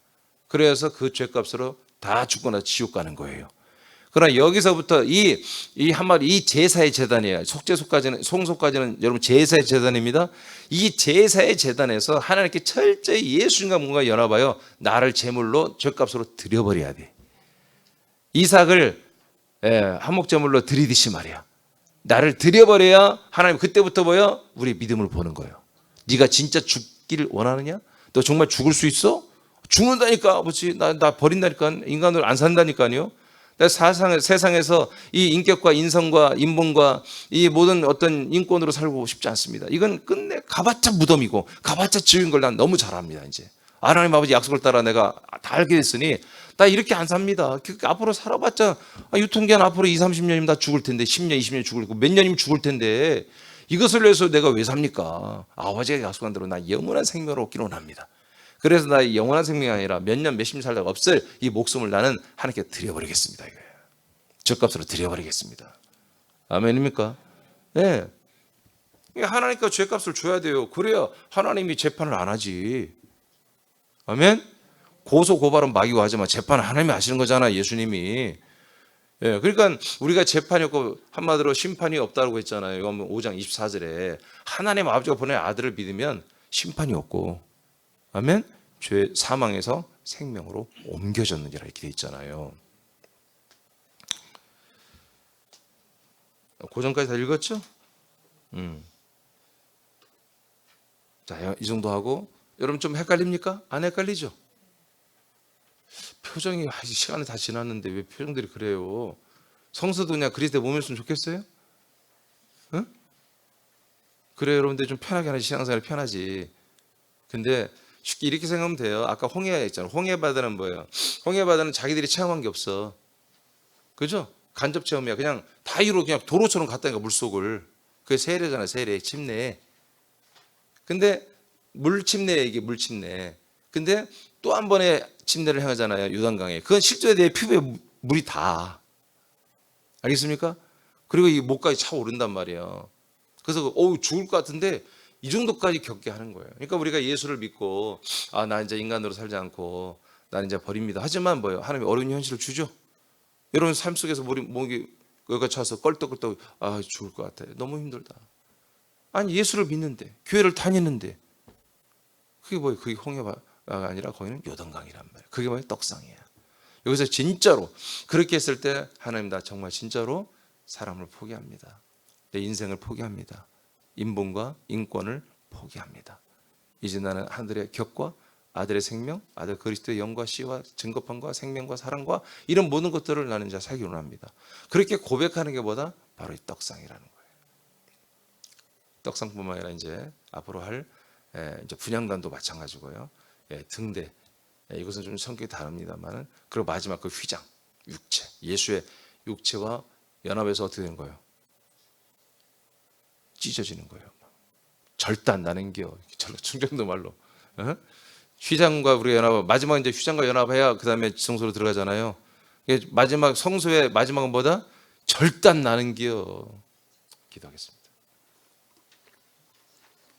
S1: 그래서 그 죄값으로 다 죽고 나서 지옥 가는 거예요. 그러나 여기서부터 이 한마디 이 제사의 제단이에요. 송소까지는 여러분 제사의 제단입니다. 이 제사의 제단에서 하나님께 철저히 예수님과 뭔가 연합하여 나를 제물로 죗값으로 드려버려야 돼. 이삭을 한목제물로 드리듯이 말이야. 나를 드려버려야 하나님 그때부터 뭐야? 우리의 믿음을 보는 거예요. 네가 진짜 죽기를 원하느냐? 너 정말 죽을 수 있어? 죽는다니까 아버지. 나 버린다니까. 인간으로 안 산다니까요. 세상에서 이 인격과 인성과 인본과 이 모든 어떤 인권으로 살고 싶지 않습니다. 이건 끝내 가봤자 무덤이고 가봤자 지은 걸 난 너무 잘 압니다. 이제 하나님 아버지 약속을 따라 내가 다 알게 됐으니 나 이렇게 안 삽니다. 앞으로 살아봤자 유통기한 앞으로 20, 30년이면 다 죽을 텐데 10년, 20년 죽을 거고 몇 년이면 죽을 텐데 이것을 위해서 내가 왜 삽니까? 아버지가 약속한 대로 나 영원한 생명으로 얻기로 원합니다. 그래서 나 영원한 생명이 아니라 몇 년, 몇십 년 살다가 없을 이 목숨을 나는 하나님께 드려버리겠습니다. 이거예요. 죗값으로 드려버리겠습니다. 아멘입니까? 네. 하나님께 죗값을 줘야 돼요. 그래야 하나님이 재판을 안 하지. 아멘? 고소 고발은 마귀가 하지만 재판은 하나님이 하시는 거잖아. 예수님이. 예, 그러니까 우리가 재판이 없고 한마디로 심판이 없다고 했잖아요. 이거 5장 24절에 하나님 아버지가 보낸 아들을 믿으면 심판이 없고 아멘? 죄 사망에서 생명으로 옮겨졌느니라 이렇게 돼 있잖아요. 고전까지 다 읽었죠? 자, 이 정도 하고 여러분 좀 헷갈립니까? 안 헷갈리죠? 표정이 시간이 다 지났는데 왜 표정들이 그래요? 성서도 그냥 그리스도에 몸이었으면 좋겠어요? 응? 그래 여러분들 좀 편하게 하는 신앙생활이 편하지. 근데 쉽게 이렇게 생각하면 돼요. 아까 홍해 있잖아요. 홍해바다는 뭐예요? 홍해바다는 자기들이 체험한 게 없어. 그죠? 간접 체험이야. 그냥 다이로 그냥 도로처럼 갔다니까 물속을. 그게 세례잖아. 세례, 침례. 근데 물침례 이게 물침례. 근데 또 한 번의 침례를 행하잖아요. 요단강에. 그건 실제에 대해 피부에 물이 다. 알겠습니까? 그리고 이 목까지 차오른단 말이에요. 그래서 죽을 것 같은데 이 정도까지 겪게 하는 거예요. 그러니까 우리가 예수를 믿고 나 이제 인간으로 살지 않고 나 이제 버립니다. 하지만 뭐예요? 하나님이 어려운 현실을 주죠. 여러분 삶 속에서 목이 여기가 차서 껄떡껄떡 죽을 것 같아요. 너무 힘들다. 아니 예수를 믿는데 교회를 다니는데 그게 뭐예요? 그게 홍해가 아니라 거기는 요단강이란 말이에요. 그게 뭐예요? 떡상이에요. 여기서 진짜로 그렇게 했을 때 하나님 나 정말 진짜로 사람을 포기합니다. 내 인생을 포기합니다. 인본과 인권을 포기합니다. 이제 나는 하늘의 격과 아들의 생명, 아들 그리스도의 영과 씨와 증거판과 생명과 사랑과 이런 모든 것들을 나는 이제 살기 원합니다. 그렇게 고백하는 게 뭐다? 바로 이 떡상이라는 거예요. 떡상뿐만 아니라 이제 앞으로 할 이제 분향단도 마찬가지고요. 등대 이것은 좀 성격이 다릅니다만은 그리고 마지막 그 휘장, 육체, 예수의 육체와 연합해서 어떻게 되는 거예요? 찢어지는 거예요. 절단 나는 겨. 충청도 말로. 휘장과 우리가 연합, 마지막 이제 휘장과 연합해야 그 다음에 성소로 들어가잖아요. 마지막 성소의 마지막은 뭐다? 절단 나는 겨. 기도하겠습니다.